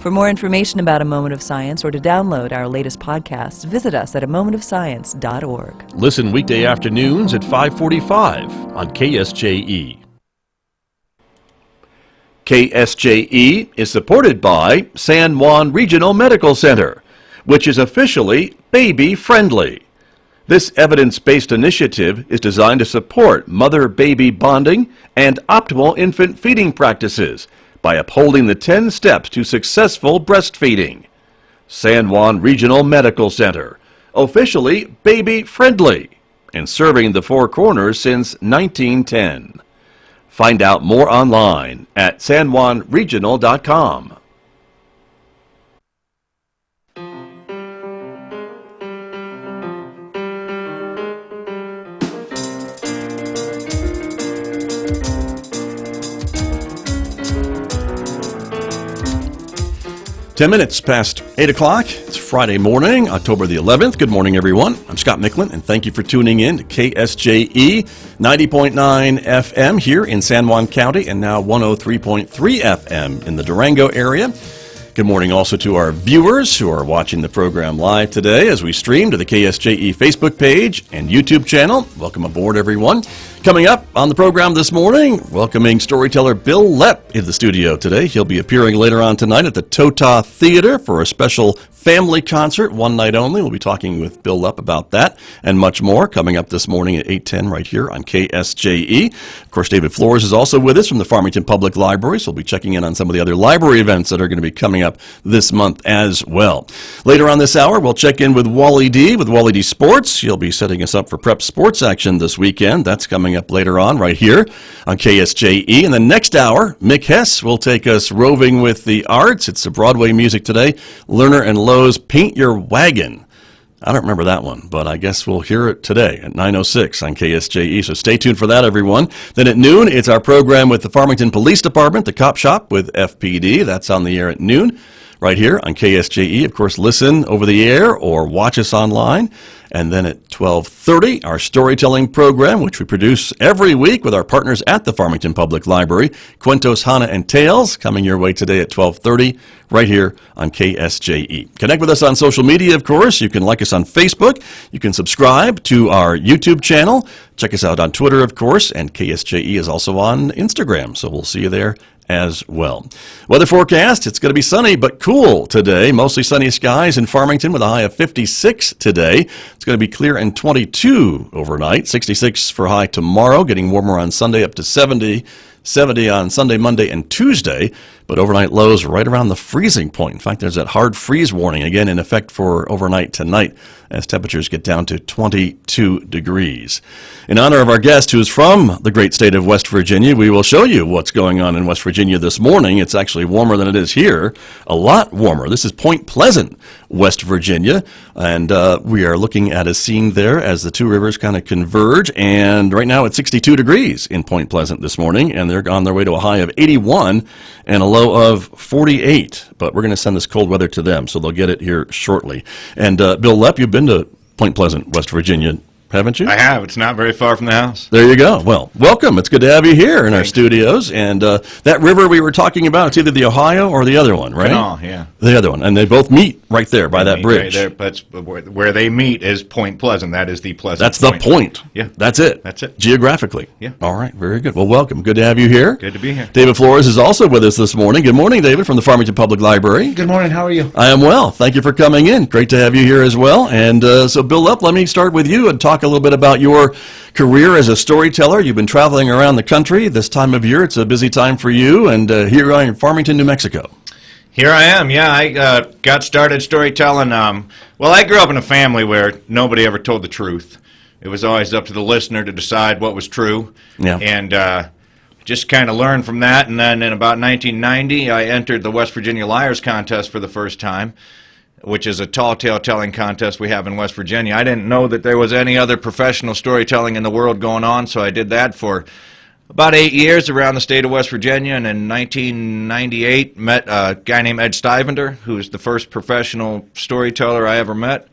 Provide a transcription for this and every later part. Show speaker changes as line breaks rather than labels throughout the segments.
For more information about A Moment of Science or to download our latest podcasts, visit us at amomentofscience.org.
Listen weekday afternoons at 5:45 on KSJE. KSJE is supported by San Juan Regional Medical Center, which is officially baby-friendly. This evidence-based initiative is designed to support mother-baby bonding and optimal infant feeding practices by upholding the 10 steps to successful breastfeeding. San Juan Regional Medical Center, officially baby-friendly, and serving the Four Corners since 1910. Find out more online at sanjuanregional.com. Ten minutes past 8 o'clock. It's Friday morning, October the 11th. Good morning, everyone. I'm Scott Micklin, and thank you for tuning in to KSJE 90.9 FM here in San Juan County and now 103.3 FM in the Durango area. Good morning also to our viewers who are watching the program live today as we stream to the KSJE Facebook page and YouTube channel. Welcome aboard, everyone. Coming up on the program this morning, welcoming storyteller Bill Lepp in the studio today. He'll be appearing later on tonight at the Tota Theater for a special family concert, one night only. We'll be talking with Bill Lepp about that and much more coming up this morning at 8:10 right here on KSJE. Of course, David Florez is also with us from the Farmington Public Library, so we'll be checking in on some of the other library events that are going to be coming up this month as well. Later on this hour, we'll check in with Wally D with Wally D Sports. He'll be setting us up for prep sports action this weekend. That's coming up later on right here on KSJE. In the next hour, Mick Hess will take us roving with the arts. It's the Broadway music today. Lerner and Lowe's Paint Your Wagon. I don't remember that one, but I guess we'll hear it today at 9:06 on KSJE, so stay tuned for that, everyone. Then at noon, it's our program with the Farmington Police Department, the Cop Shop with FPD. That's on the air at noon right here on KSJE. Of course, listen over the air or watch us online. And then at 12:30, our storytelling program, which we produce every week with our partners at the Farmington Public Library, Cuentos, Hana, and Tales, coming your way today at 12:30, right here on KSJE. Connect with us on social media, of course. You can like us on Facebook. You can subscribe to our YouTube channel. Check us out on Twitter, of course, and KSJE is also on Instagram, so we'll see you there as well. Weather forecast, it's going to be sunny but cool today. Mostly sunny skies in Farmington with a high of 56 today. It's going to be clear and 22 overnight. 66 for high tomorrow, getting warmer on Sunday up to 70 on Sunday, Monday, and Tuesday, but overnight lows right around the freezing point. In fact, there's that hard freeze warning again in effect for overnight tonight as temperatures get down to 22 degrees. In honor of our guest who is from the great state of West Virginia, we will show you what's going on in West Virginia this morning. It's actually warmer than it is here, a lot warmer. This is Point Pleasant, West Virginia, and we are looking at a scene there as the two rivers kind of converge, and right now it's 62 degrees in Point Pleasant this morning, and they're on their way to a high of 81 and a low of 48, but we're going to send this cold weather to them, so they'll get it here shortly. And Bill Lepp, you've been to Point Pleasant, West Virginia, haven't you?
I have. It's not very far from the house.
There you go. Well, welcome. It's good to have you here in our studios. And that river we were talking about, it's either the Ohio or the other one, right?
No, yeah.
The other one. And they both meet right there by that bridge.
Right there, but where they meet is Point Pleasant. That is the Pleasant
That's
point.
the point.
Yeah.
That's it.
That's it.
Geographically.
Yeah.
All right. Very good. Well, welcome. Good to have you here.
Good to be here.
David Florez is also with us this morning. Good morning, David, from the Farmington Public Library.
Good morning. How are you?
I am well. Thank you for coming in. Great to have you here as well. And so, Bill Lepp, let me start with you and talk a little bit about your career as a storyteller. You've been traveling around the country. This time of year, it's a busy time for you. And here you are in Farmington, New Mexico.
Here I am, yeah. I got started storytelling. Well, I grew up in a family where nobody ever told the truth. It was always up to the listener to decide what was true.
Yeah.
And just kind of learned from that. And then in about 1990, I entered the West Virginia Liars Contest for the first time, which is a tall tale telling contest we have in West Virginia. I didn't know that there was any other professional storytelling in the world going on, so I did that for about 8 years around the state of West Virginia, and in 1998 met a guy named Ed Stivender, who's the first professional storyteller I ever met.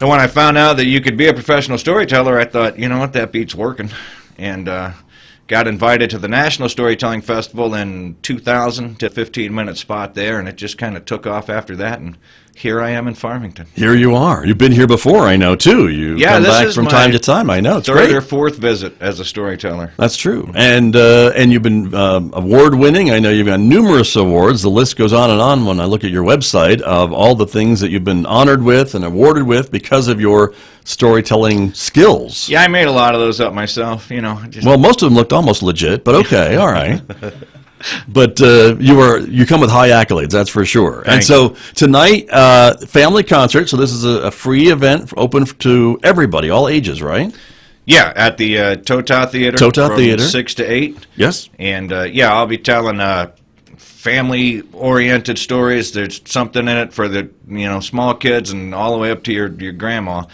And when I found out that you could be a professional storyteller, I thought, you know what, that beats working. And got invited to the National Storytelling Festival in 2000 to a 15-minute spot there, and it just kind of took off after that, and here I am in Farmington.
Here you are. You've been here before, I know, too. You come
this
back
is
from
my
time to time. I know. It's
third
great.
or fourth visit as a storyteller.
That's true. And you've been award-winning. I know you've got numerous awards. The list goes on when I look at your website of all the things that you've been honored with and awarded with because of your storytelling skills.
Yeah, I made a lot of those up myself,
Well, most of them looked almost legit, but okay, all right. But you come with high accolades, that's for sure. And so tonight, family concert. So this is a free event open to everybody, all ages, right?
Yeah, at the Tota Theater.
Tota Theater,
6 to 8.
Yes.
And I'll be telling family-oriented stories. There's something in it for the small kids and all the way up to your grandma.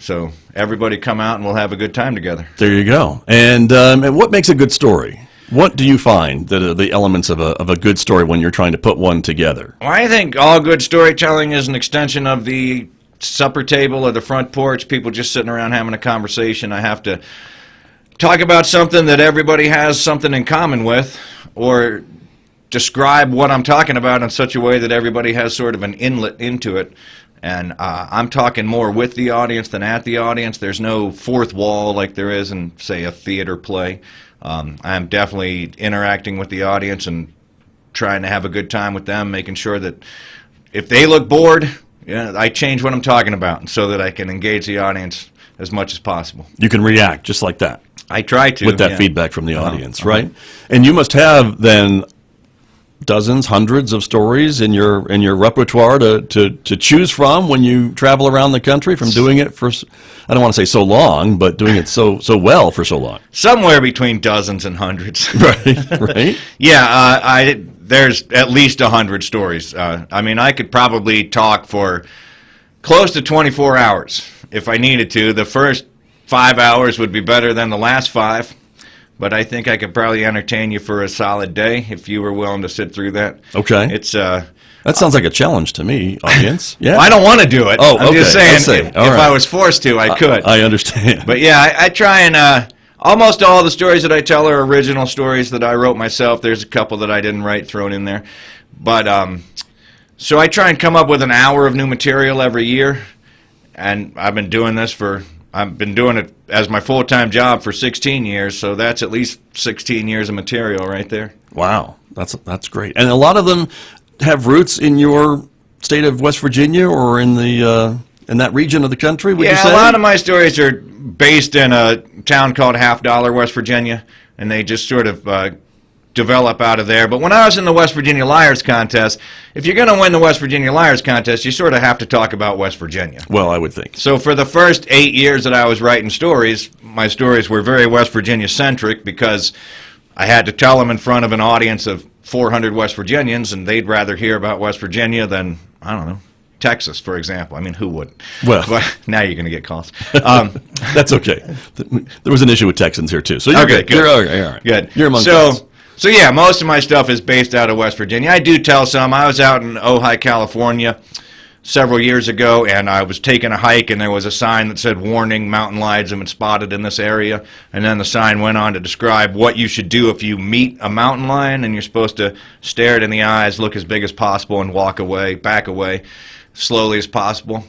So everybody come out and we'll have a good time together.
There you go. And what makes a good story? What do you find that are the elements of a good story when you're trying to put one together?
Well, I think all good storytelling is an extension of the supper table or the front porch, people just sitting around having a conversation. I have to talk about something that everybody has something in common with, or describe what I'm talking about in such a way that everybody has sort of an inlet into it. And I'm talking more with the audience than at the audience. There's no fourth wall like there is in, say, a theater play. I'm definitely interacting with the audience and trying to have a good time with them, making sure that if they look bored, I change what I'm talking about so that I can engage the audience as much as possible.
You can react just like that.
I try to.
With that feedback from the audience, right? And you must have then dozens, hundreds of stories in your repertoire to choose from when you travel around the country from doing it for, I don't want to say so long, but doing it so well for so long.
Somewhere between dozens and hundreds.
Right.
Yeah, there's at least 100 stories. I could probably talk for close to 24 hours if I needed to. The first 5 hours would be better than the last 5. But I think I could probably entertain you for a solid day if you were willing to sit through that.
Okay.
It's
that sounds like a challenge to me, audience. Yeah.
Well, I don't want to do it.
Oh,
I'm
okay.
just saying, if
right.
I was forced to, I could.
I understand.
But yeah, I try and almost all the stories that I tell are original stories that I wrote myself. There's a couple that I didn't write thrown in there. But so I try and come up with an hour of new material every year, and I've been doing it as my full-time job for 16 years, so that's at least 16 years of material right there.
Wow, that's great. And a lot of them have roots in your state of West Virginia or in that region of the country, would you say?
Yeah, a lot of my stories are based in a town called Half Dollar, West Virginia, and they just sort of develop out of there. But when I was in the West Virginia Liars Contest, if you're going to win the West Virginia Liars Contest, you sort of have to talk about West Virginia.
Well, I would think.
So for the first 8 years that I was writing stories, my stories were very West Virginia-centric because I had to tell them in front of an audience of 400 West Virginians, and they'd rather hear about West Virginia than, I don't know, Texas, for example. I mean, who wouldn't?
Well,
but now you're going to get calls.
That's okay. There was an issue with Texans here, too. So you're
okay,
good. You're all right.
Good.
You're among us.
So yeah, most of my stuff is based out of West Virginia. I do tell some. I was out in Ojai, California several years ago, and I was taking a hike, and there was a sign that said, "Warning, mountain lions have been spotted in this area." And then the sign went on to describe what you should do if you meet a mountain lion, and you're supposed to stare it in the eyes, look as big as possible, and walk away, back away, slowly as possible.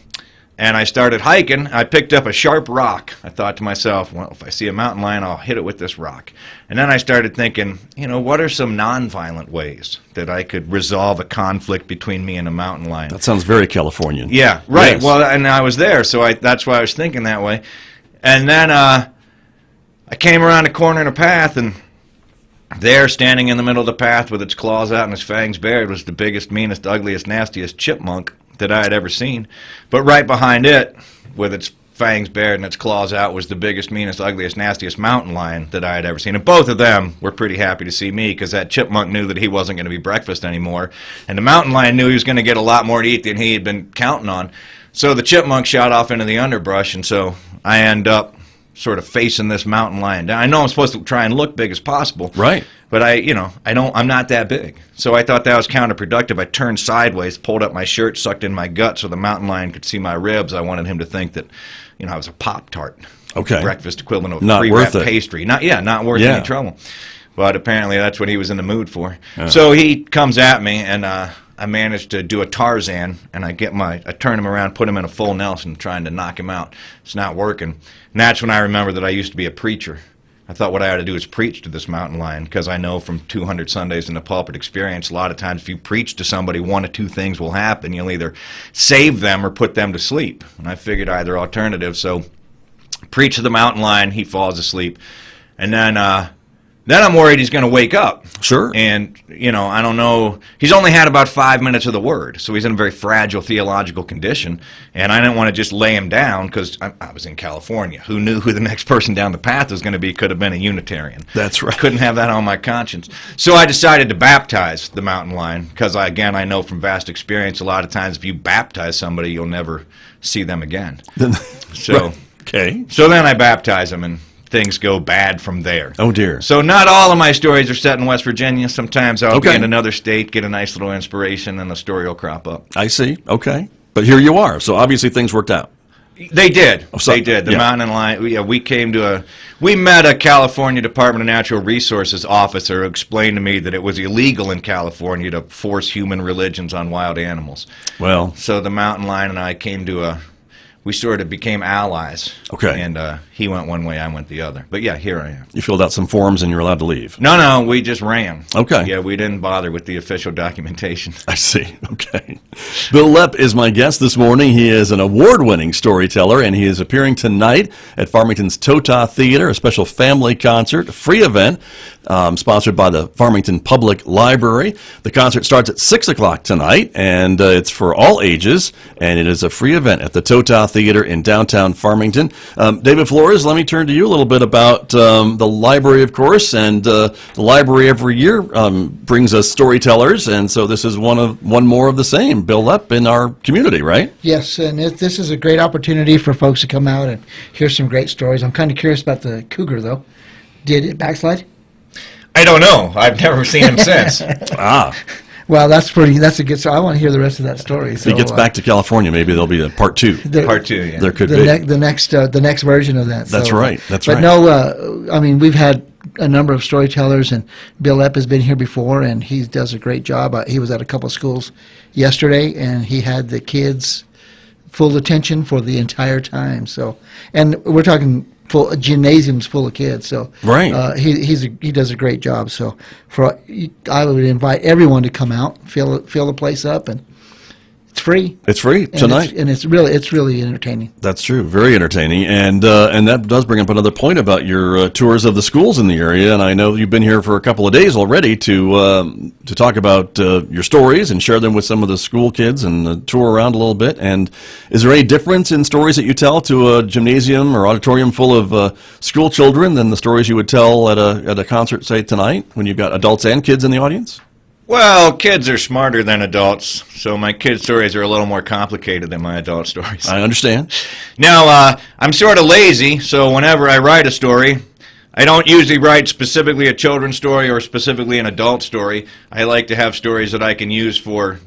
And I started hiking. I picked up a sharp rock. I thought to myself, well, if I see a mountain lion, I'll hit it with this rock. And then I started thinking, what are some nonviolent ways that I could resolve a conflict between me and a mountain lion?
That sounds very Californian.
Yeah, right.
Yes.
Well, and I was there, so that's why I was thinking that way. And then I came around a corner in a path, and there, standing in the middle of the path with its claws out and its fangs bared, was the biggest, meanest, ugliest, nastiest chipmunk that I had ever seen. But right behind it, with its fangs bared and its claws out, was the biggest, meanest, ugliest, nastiest mountain lion that I had ever seen. And both of them were pretty happy to see me, because that chipmunk knew that he wasn't going to be breakfast anymore, and the mountain lion knew he was going to get a lot more to eat than he had been counting on. So the chipmunk shot off into the underbrush, and so I end up sort of facing this mountain lion down. I know I'm supposed to try and look big as possible.
Right.
But I'm not that big. So I thought that was counterproductive. I turned sideways, pulled up my shirt, sucked in my gut so the mountain lion could see my ribs. I wanted him to think that, I was a Pop-Tart.
Okay.
breakfast equivalent of
Not
free
worth
wrap
it.
pastry. Not worth
Yeah.
any trouble. But apparently that's what he was in the mood for. So he comes at me, and I managed to do a Tarzan, and I turn him around, put him in a full Nelson, trying to knock him out. It's not working. And that's when I remember that I used to be a preacher. I thought what I ought to do is preach to this mountain lion, because I know from 200 Sundays in the pulpit experience, a lot of times if you preach to somebody, one of two things will happen. You'll either save them or put them to sleep. And I figured either alternative. So preach to the mountain lion, he falls asleep. And then I'm worried he's going to wake up.
Sure.
And, I don't know. He's only had about 5 minutes of the word, so he's in a very fragile theological condition. And I didn't want to just lay him down because I was in California. Who knew who the next person down the path was going to be? Could have been a Unitarian.
That's right.
Couldn't have that on my conscience. So I decided to baptize the mountain lion because, again, I know from vast experience, a lot of times if you baptize somebody, you'll never see them again. So,
okay.
So then I baptize him, and things go bad from there.
Oh, dear.
So not all of my stories are set in West Virginia. Sometimes I'll be
Okay.
in another state, get a nice little inspiration, and a story will crop up.
I see. Okay. But here you are. So obviously things worked out.
They did.
So-
They did. The
yeah.
mountain lion. We met a California Department of Natural Resources officer who explained to me that it was illegal in California to force human religions on wild animals.
Well,
So the mountain lion and I we sort of became allies.
Okay.
And he went one way, I went the other. But yeah, here I am.
you filled out some forms and you're allowed to leave.
No, we just ran.
Okay.
Yeah, we didn't bother with the official documentation.
I see. Okay. Bill Lepp is my guest this morning. He is an award-winning storyteller, and he is appearing tonight at Farmington's Tota Theater, a special family concert, a free event sponsored by the Farmington Public Library. The concert starts at 6 o'clock tonight, and it's for all ages, and it is a free event at the Tota Theater in downtown Farmington. David Florez, let me turn to you a little bit about the library, of course, and the library every year brings us storytellers, and so this is one more of the same. Bill Lepp in our community, right?
Yes, and this is a great opportunity for folks to come out and hear some great stories. I'm kind of curious about the cougar, though. Did it backslide?
I don't know. I've never seen him since.
Well, that's a good story. I want to hear the rest of that story.
If he gets back to California, maybe there'll be a part two.
Part two, yeah.
There could be.
The next version of that.
That's right. That's
but
right.
no, I mean, we've had a number of storytellers, and Bill Lepp has been here before, and he does a great job. He was at a couple of schools yesterday, and he had the kids' full attention for the entire time. So, and we're talking full gymnasiums full of kids. So,
Right.
He does a great job. So, I would invite everyone to come out, fill the place up, and it's free.
It's free tonight.
It's really entertaining.
That's true. Very entertaining. And that does bring up another point about your tours of the schools in the area. And I know you've been here for a couple of days already to talk about your stories and share them with some of the school kids and tour around a little bit. And is there any difference in stories that you tell to a gymnasium or auditorium full of school children than the stories you would tell at a concert, say, tonight, when you've got adults and kids in the audience?
Well, kids are smarter than adults, so my kid stories are a little more complicated than my adult stories.
I understand.
Now, I'm sort of lazy, so whenever I write a story, I don't usually write specifically a children's story or specifically an adult story. I like to have stories that I can use for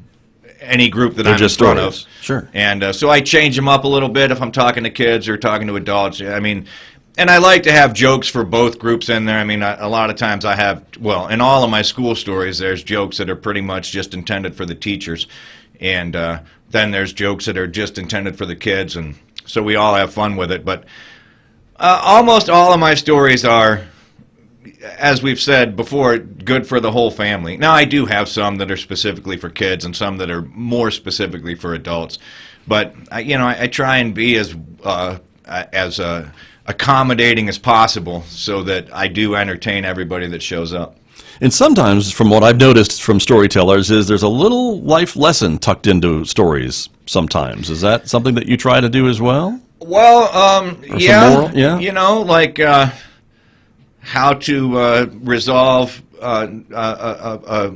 any group that
They're
I'm
just
in front of.
stories. Sure.
And so I change them up a little bit if I'm talking to kids or talking to adults. I mean, and I like to have jokes for both groups in there. I mean, a lot of times I have, well, in all of my school stories, there's jokes that are pretty much just intended for the teachers. And then there's jokes that are just intended for the kids. And so we all have fun with it. But almost all of my stories are, as we've said before, good for the whole family. Now, I do have some that are specifically for kids and some that are more specifically for adults. But, I try and be as accommodating as possible so that I do entertain everybody that shows up.
And sometimes, from what I've noticed from storytellers, is there's a little life lesson tucked into stories sometimes. Is that something that you try to do as well?
Well, yeah,
moral? Yeah.
Like how to resolve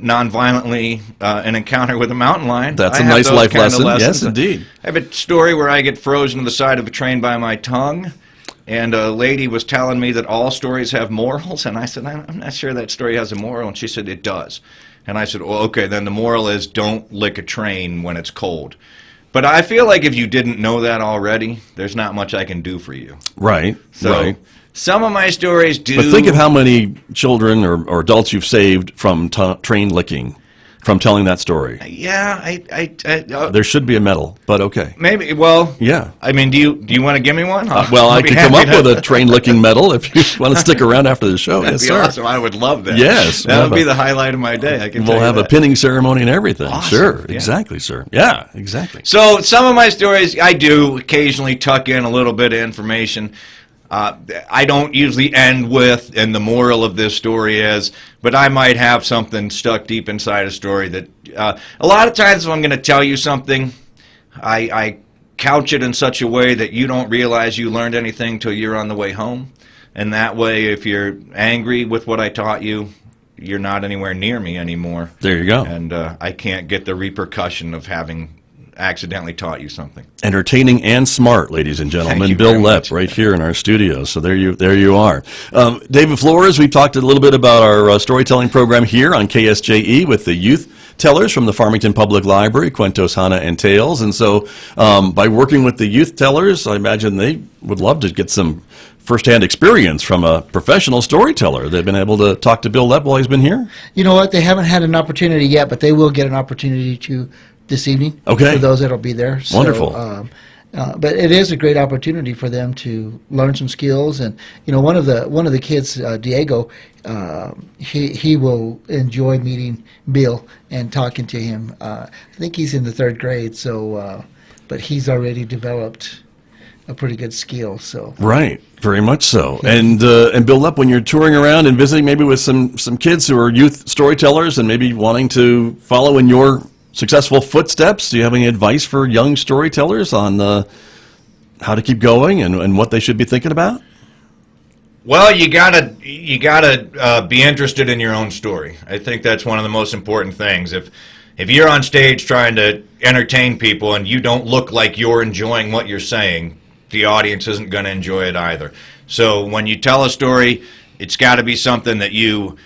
non-violently an encounter with a mountain lion.
That's
I
a
have
nice
those
life
kind of
lesson.
lessons.
Yes, indeed.
I have a story where I get frozen to the side of a train by my tongue. And a lady was telling me that all stories have morals, and I said, I'm not sure that story has a moral, and she said, it does. And I said, well, okay, then the moral is don't lick a train when it's cold. But I feel like if you didn't know that already, there's not much I can do for you.
Right.
So
right.
some of my stories do.
But think of how many children or adults you've saved from train licking, from telling that story.
Yeah,
There should be a medal, but okay.
maybe. Well,
Yeah.
I mean, do you want to give me one?
Well, I
I'll be
could come
happy
up
to-
with a train licking medal if you want to stick around after the show.
That'd
Yes,
be
sir.
awesome. I would love that.
Yes,
that
we'll
would be
have
the highlight of my day. I can.
We'll
tell
have
you
a
that.
pinning ceremony and everything.
Awesome.
Sure,
Yeah.
exactly, sir. Yeah, exactly.
So some of my stories, I do occasionally tuck in a little bit of information. I don't usually end with, and the moral of this story is, but I might have something stuck deep inside a story that, a lot of times if I'm going to tell you something, I couch it in such a way that you don't realize you learned anything till you're on the way home. And that way, if you're angry with what I taught you, you're not anywhere near me anymore.
There you go.
And I can't get the repercussion of having accidentally taught you something.
Entertaining and smart, ladies and gentlemen.
Thank you
Bill
very
Lepp,
much.
right here in our studio. So there you are. David Florez, we've talked a little bit about our storytelling program here on KSJE with the youth tellers from the Farmington Public Library, Cuentos, Hana, and Tales. And so by working with the youth tellers, I imagine they would love to get some firsthand experience from a professional storyteller. They've been able to talk to Bill Lepp while he's been here?
You know what? They haven't had an opportunity yet, but they will get an opportunity to this evening.
Okay.
For those that'll be there. So,
Wonderful.
But it is a great opportunity for them to learn some skills, and one of the kids, Diego, he will enjoy meeting Bill and talking to him. I think he's in the 3rd grade, so but he's already developed a pretty good skill. So
Right, very much so. And Bill Lepp, when you're touring around and visiting maybe with some kids who are youth storytellers and maybe wanting to follow in your successful footsteps, do you have any advice for young storytellers on how to keep going and what they should be thinking about?
Well, you gotta be interested in your own story. I think that's one of the most important things. If you're on stage trying to entertain people and you don't look like you're enjoying what you're saying, the audience isn't going to enjoy it either. So when you tell a story, it's got to be something that you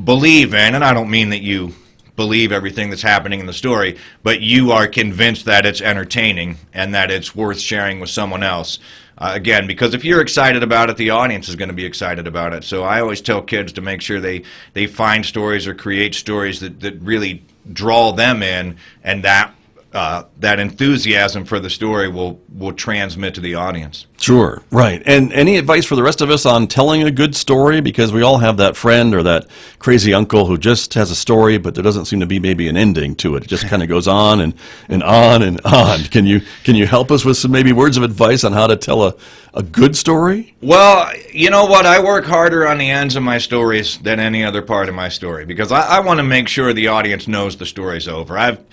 believe in, and I don't mean that you believe everything that's happening in the story, but you are convinced that it's entertaining and that it's worth sharing with someone else. Again, because if you're excited about it, the audience is going to be excited about it. So I always tell kids to make sure they find stories or create stories that really draw them in, and that enthusiasm for the story will transmit to the audience.
Sure, right. And any advice for the rest of us on telling a good story? Because we all have that friend or that crazy uncle who just has a story, but there doesn't seem to be maybe an ending to it. It just kind of goes on and on and on. Can you help us with some maybe words of advice on how to tell a good story?
Well, you know what? I work harder on the ends of my stories than any other part of my story because I want to make sure the audience knows the story's over. I've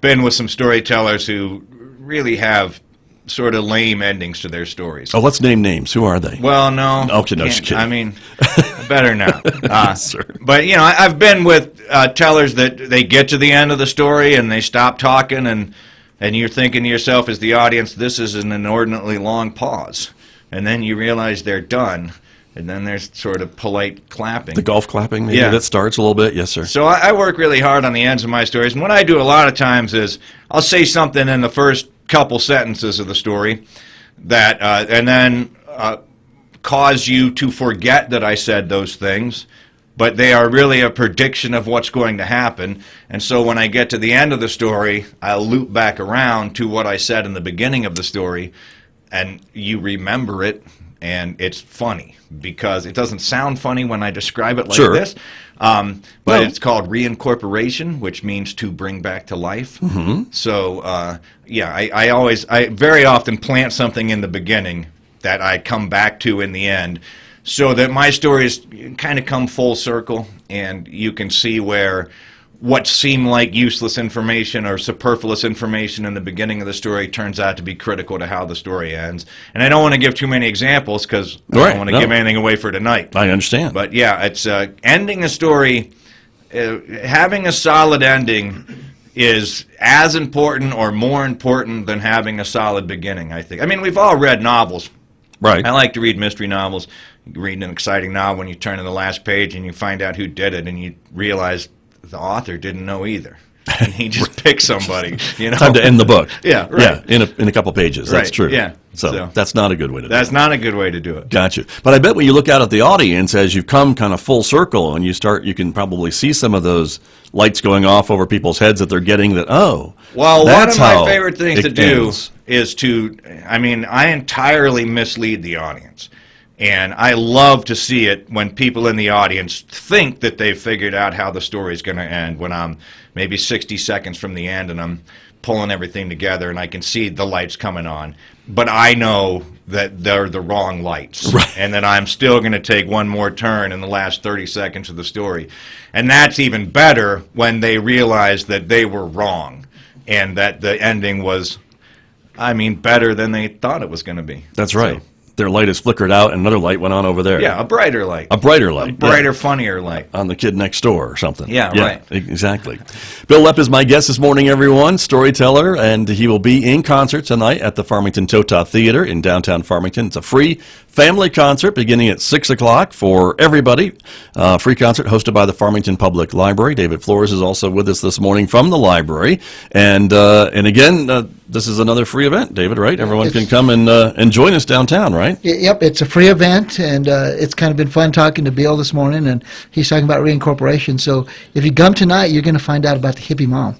been with some storytellers who really have sort of lame endings to their stories.
Oh, let's name names. Who are they?
Well, no.
Okay, no,
can't-
just kidding.
I mean, better not.
Sir.
But, I've been with tellers that they get to the end of the story and they stop talking and you're thinking to yourself as the audience, this is an inordinately long pause. And then you realize they're done. And then there's sort of polite clapping.
The golf clapping, maybe
Yeah.
that starts a little bit. Yes, sir.
So I work really hard on the ends of my stories. And what I do a lot of times is I'll say something in the first couple sentences of the story that, and then cause you to forget that I said those things, but they are really a prediction of what's going to happen. And so when I get to the end of the story, I'll loop back around to what I said in the beginning of the story, and you remember it, and it's funny because it doesn't sound funny when I describe it like
Sure.
this. But
No.
it's called reincorporation, which means to bring back to life. Mm-hmm. So, I very often plant something in the beginning that I come back to in the end so that my stories kind of come full circle and you can see where what seemed like useless information or superfluous information in the beginning of the story turns out to be critical to how the story ends. And I don't want to give too many examples because I
Right,
don't want to
no.
give anything away for tonight.
I understand.
But yeah, it's ending a story, having a solid ending is as important or more important than having a solid beginning, I think. I mean, we've all read novels.
Right.
I like to read mystery novels. You read an exciting novel when you turn to the last page and you find out who did it and you realize the author didn't know either. and he just picks somebody.
Time to end the book.
Yeah, right.
Yeah, in a couple pages. That's
Right,
true.
yeah.
So that's not a good way to do it.
That's not a good way to do it.
Gotcha. But I bet when you look out at the audience as you've come kind of full circle and you can probably see some of those lights going off over people's heads that they're getting that,
Well, one of my favorite things to do is I entirely mislead the audience. And I love to see it when people in the audience think that they've figured out how the story's going to end, when I'm maybe 60 seconds from the end and I'm pulling everything together and I can see the lights coming on. But I know that they're the wrong lights,
right,
and that I'm still going to take one more turn in the last 30 seconds of the story. And that's even better when they realize that they were wrong and that the ending was, better than they thought it was going to be.
That's right. Their light is flickered out and another light went on over there.
Yeah, a brighter light.
A brighter light.
A brighter, funnier light.
On the kid next door or something.
Yeah, right.
Exactly. Bill Lepp is my guest this morning, everyone, storyteller, and he will be in concert tonight at the Farmington Tota Theater in downtown Farmington. It's a free family concert beginning at 6 o'clock for everybody. Free concert hosted by the Farmington Public Library. David Florez is also with us this morning from the library. And again, this is another free event, David, right? Everyone can come and join us downtown, right?
Yep, it's a free event, and it's kind of been fun talking to Bill this morning, and he's talking about reincorporation. So if you come tonight, you're going to find out about the hippie mom.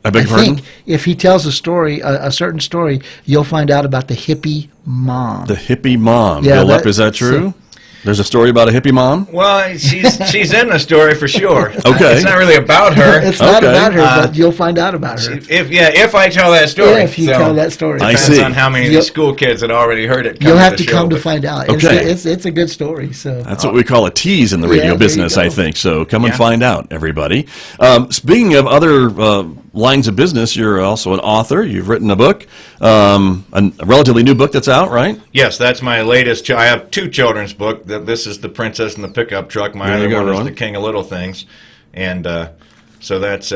I beg your pardon?
think if he tells a story, a certain story, you'll find out about the hippie mom.
The hippie mom.
Yeah,
Bill Lepp, is that true? There's a story about a hippie mom?
Well, she's in the story for sure.
Okay.
It's not really about her.
It's not
Okay.
about her, but you'll find out about her.
If I tell that story.
If you tell that story.
I
Depends
see.
on how many of the school kids had already heard it.
You'll have to
the
come
show,
to find out.
Okay.
It's a good story. So
That's what we call a tease in the radio
Yeah, there you
business, I
go.
think. So come and
Yeah.
find out, everybody. Speaking of other lines of business, you're also an author. You've written a book, a relatively new book that's out, right?
Yes, that's my latest. I have two children's books. This is The Princess and the Pickup Truck. My
There you
other
go,
one is
Ron.
The King of Little Things. And so that's,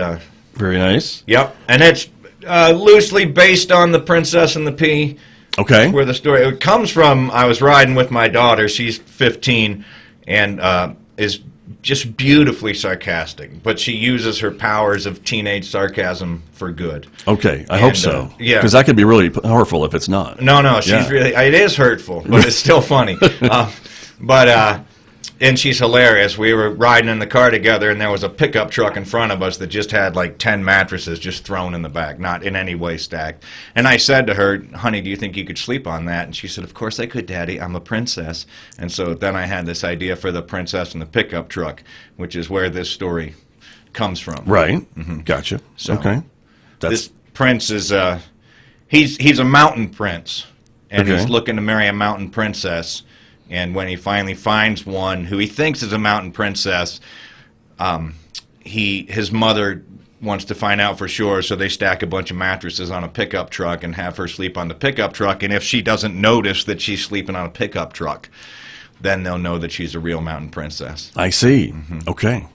Very nice.
yep. And it's loosely based on The Princess and the Pea.
Okay.
Where the story it comes from, I was riding with my daughter. She's 15 and is just beautifully sarcastic, but she uses her powers of teenage sarcasm for good.
Okay, I hope
And,
so.
yeah.
Because that could be really powerful if it's not.
No, she's
Yeah.
really. It is hurtful, but it's still funny. And she's hilarious. We were riding in the car together, and there was a pickup truck in front of us that just had like 10 mattresses just thrown in the back, not in any way stacked. And I said to her, "Honey, do you think you could sleep on that?" And she said, "Of course I could, Daddy. I'm a princess." And so then I had this idea for The Princess and the Pickup Truck, which is where this story comes from.
Right. Gotcha.
So,
okay.
This prince is he's a mountain prince, and
Okay.
he's looking to marry a mountain princess. And when he finally finds one who he thinks is a mountain princess, his mother wants to find out for sure, so they stack a bunch of mattresses on a pickup truck and have her sleep on the pickup truck. And if she doesn't notice that she's sleeping on a pickup truck, then they'll know that she's a real mountain princess.
I see. Okay.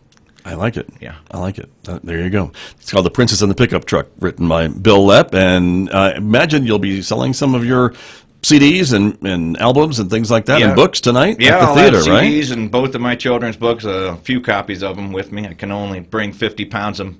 I like it.
Yeah.
I like it. There you go. It's called The Princess and the Pickup Truck, written by Bill Lepp. And I imagine you'll be selling some of your CDs and albums and things like that and books tonight
Yeah,
at the
I'll
theater,
have
right?
CDs and both of my children's books, a few copies of them with me. I can only bring 50 pounds of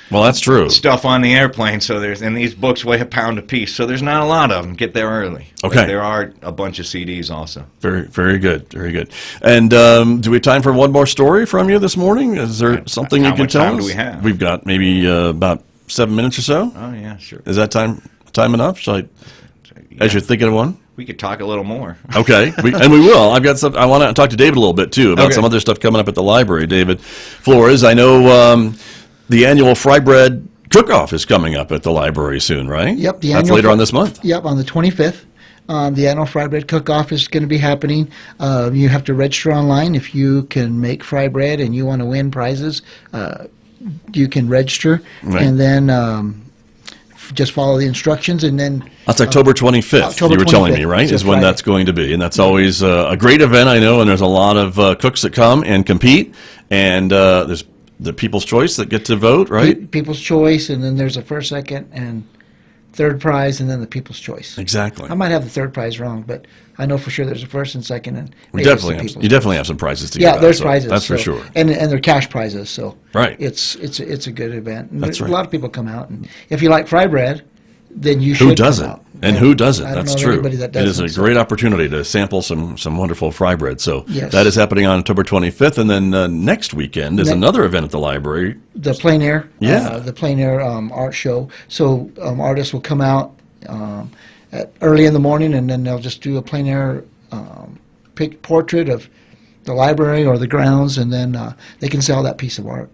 Well, that's true.
stuff on the airplane, and these books weigh a pound apiece, so there's not a lot of them. Get there early.
Okay.
But there are a bunch of CDs also.
Very, very good. Very good. And do we have time for one more story from you this morning? Is there something you
how
can
much
tell
time
us?
do we have?
We've got maybe about 7 minutes or so.
Oh, yeah, sure.
Is that time enough? Shall I, as you're thinking of one?
We could talk a little more.
Okay, and we will. I've got some. I want to talk to David a little bit too about
Okay.
some other stuff coming up at the library. David Florez, I know the annual fry bread cook-off is coming up at the library soon, right?
Yep, the
That's
annual
later on this month.
Yep, on the 25th. The annual fry bread cook-off is going to be happening. You have to register online. If you can make fry bread and you want to win prizes, you can register.
Right.
And then just follow the instructions, and then
That's October 25th,
October
you were telling me,
25th.
right,
It's a
is when
Friday.
that's going to be. And that's always a great event, I know, and there's a lot of cooks that come and compete, and there's the People's Choice that get to vote, right?
People's Choice, and then there's a first, second, and third prize, and then the People's Choice.
Exactly.
I might have the third prize wrong, but I know for sure there's a first and second, and
We
maybe it's the
definitely have,
People's
you
Choice.
definitely have some prizes to give
Yeah,
out,
there's
so
prizes.
That's for
so-
sure.
and they're cash prizes. So
Right.
it's a good event. And
That's
a
right.
lot of people come out, and if you like fry bread, then you should.
Who doesn't?
Come out.
And who doesn't?
I don't
That's
know of
true.
anybody that
It is
doesn't,
a
so-
great opportunity to sample some wonderful fry bread. So
Yes.
that is happening on October 25th, and then next weekend is another event at the library.
The plein air,
Yeah.
the plein air art show. So artists will come out early in the morning, and then they'll just do a plein air portrait of the library or the grounds, and then they can sell that piece of art.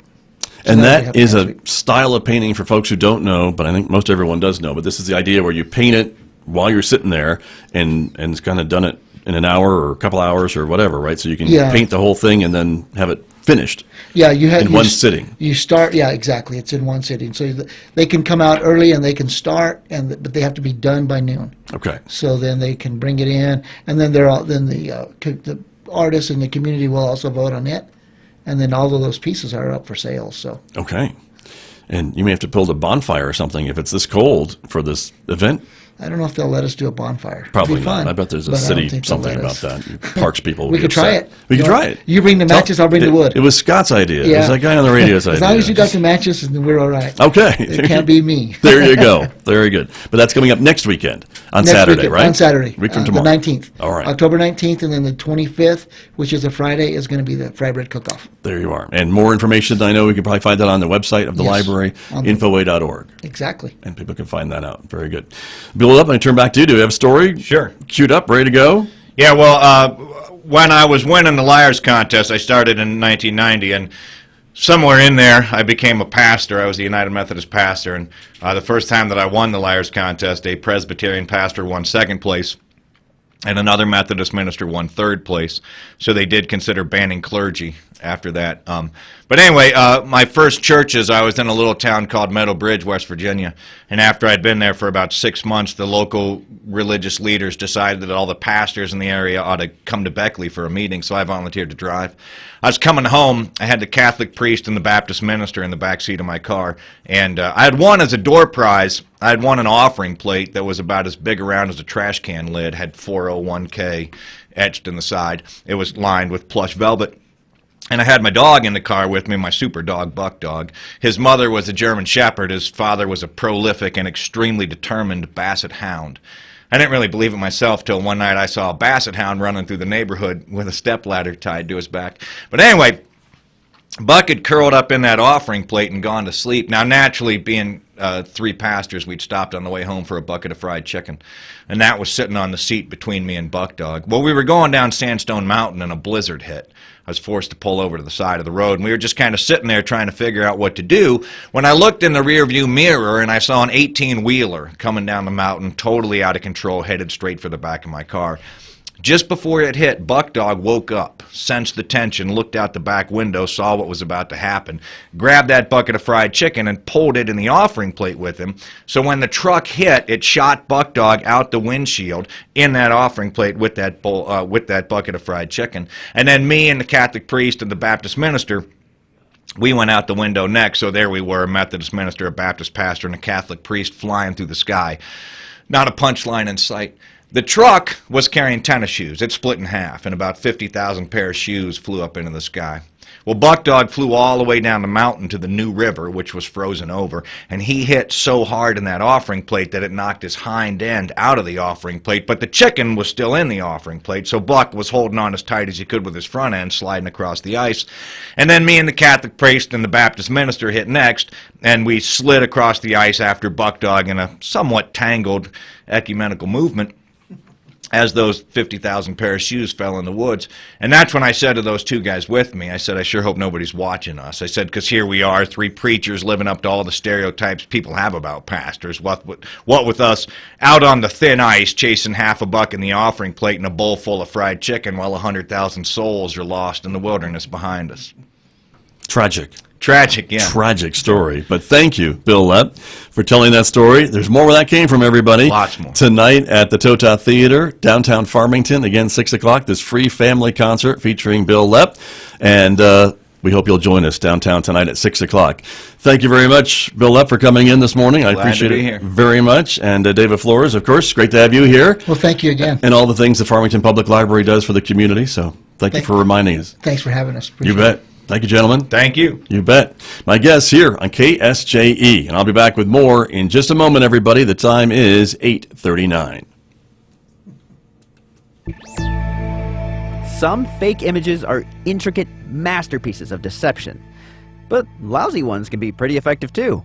So
And
that'll be
that is a
happening next week.
style of painting for folks who don't know, but I think most everyone does know. But this is the idea where you paint it while you're sitting there, and it's kind of done it in an hour or a couple hours or whatever, right? So you can
Yeah.
paint the whole thing and then have it finished.
Yeah, you have
in one sitting.
You start, yeah, exactly. It's in one sitting, so they can come out early and they can start, but they have to be done by noon.
Okay.
So then they can bring it in, and then the artists in the community will also vote on it, and then all of those pieces are up for sale. So
Okay. And you may have to build a bonfire or something if it's this cold for this event.
I don't know if they'll let us do a bonfire. It'd
Probably
be
not.
fun,
I bet there's a
but I don't
city
think they'll
something
let
about
us.
that. Parks people.
We
would be
could try
upset.
it.
We could try it.
You bring the matches, I'll bring the wood.
It was Scott's idea. It was
Yeah.
that guy on the radio's idea.
As long as you got the matches, then we're all right.
Okay.
It can't be me.
There you go. Very good. But that's coming up next weekend on
Next
Saturday,
weekend,
right?
On Saturday.
Week from
The
tomorrow.
19th.
All right.
October 19th, and then the 25th, which is a Friday, is going to be the fry bread cook-off.
There you are. And more information, I know we can probably find that on the website of the
Yes.
library,
On the-
infoway.org.
Exactly.
And people can find that out. Very good. Bill Up, I turn back to you. Do you have a story?
Sure.
Queued up, ready to go?
Yeah, well, when I was winning the Liars contest, I started in 1990, and somewhere in there, I became a pastor. I was a United Methodist pastor, and the first time that I won the Liars contest, a Presbyterian pastor won second place, and another Methodist minister won third place. So they did consider banning clergy after that. But anyway, my first churches, I was in a little town called Meadow Bridge, West Virginia. And after I'd been there for about 6 months, the local religious leaders decided that all the pastors in the area ought to come to Beckley for a meeting, so I volunteered to drive. I was coming home. I had the Catholic priest and the Baptist minister in the back seat of my car. And I had won as a door prize. I had won an offering plate that was about as big around as a trash can lid, had 401k etched in the side. It was lined with plush velvet. And I had my dog in the car with me, my super dog, Buck Dog. His mother was a German Shepherd. His father was a prolific and extremely determined Basset Hound. I didn't really believe it myself till one night I saw a Basset Hound running through the neighborhood with a stepladder tied to his back. But anyway, Buck had curled up in that offering plate and gone to sleep. Now, naturally, being three pastors, we'd stopped on the way home for a bucket of fried chicken. And that was sitting on the seat between me and Buck Dog. Well, we were going down Sandstone Mountain and a blizzard hit. I was forced to pull over to the side of the road, and we were just kind of sitting there trying to figure out what to do when I looked in the rearview mirror and I saw an 18-wheeler coming down the mountain, totally out of control, headed straight for the back of my car. Just before it hit, Buck Dog woke up, sensed the tension, looked out the back window, saw what was about to happen, grabbed that bucket of fried chicken and pulled it in the offering plate with him. So when the truck hit, it shot Buck Dog out the windshield in that offering plate with that bucket of fried chicken. And then me and the Catholic priest and the Baptist minister, we went out the window next. So there we were, a Methodist minister, a Baptist pastor, and a Catholic priest flying through the sky. Not a punchline in sight. The truck was carrying tennis shoes. It split in half, and about 50,000 pair of shoes flew up into the sky. Well, Buck Dog flew all the way down the mountain to the New River, which was frozen over, and he hit so hard in that offering plate that it knocked his hind end out of the offering plate, but the chicken was still in the offering plate, so Buck was holding on as tight as he could with his front end, sliding across the ice. And then me and the Catholic priest and the Baptist minister hit next, and we slid across the ice after Buck Dog in a somewhat tangled ecumenical movement, as those 50,000 pair of shoes fell in the woods. And that's when I said to those two guys with me, I said, I sure hope nobody's watching us. I said, because here we are, three preachers living up to all the stereotypes people have about pastors. What with us out on the thin ice, chasing half a buck in the offering plate and a bowl full of fried chicken while 100,000 souls are lost in the wilderness behind us.
Tragic.
Tragic, yeah.
Tragic story. But thank you, Bill Lepp, for telling that story. There's more where that came from, everybody.
Lots more.
Tonight at the Tota Theater, downtown Farmington, again, 6 o'clock, this free family concert featuring Bill Lepp. And we hope you'll join us downtown tonight at 6 o'clock. Thank you very much, Bill Lepp, for coming in this morning. I
Glad
appreciate
to be
it
here.
very much. And David Florez, of course, great to have you here.
Well, thank you again.
And all the things the Farmington Public Library does for the community. So thank you for reminding us.
Thanks for having us.
You
Appreciate
bet.
it.
Thank you, gentlemen.
Thank you.
You bet. My guests here on KSJE, and I'll be back with more in just a moment, everybody. The time is 8:39.
Some fake images are intricate masterpieces of deception, but lousy ones can be pretty effective too.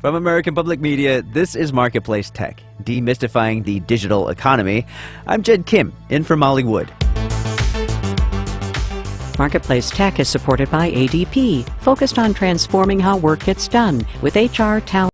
From American Public Media, this is Marketplace Tech, demystifying the digital economy. I'm Jed Kim, in for Molly Wood.
Marketplace Tech is supported by ADP, focused on transforming how work gets done with HR talent.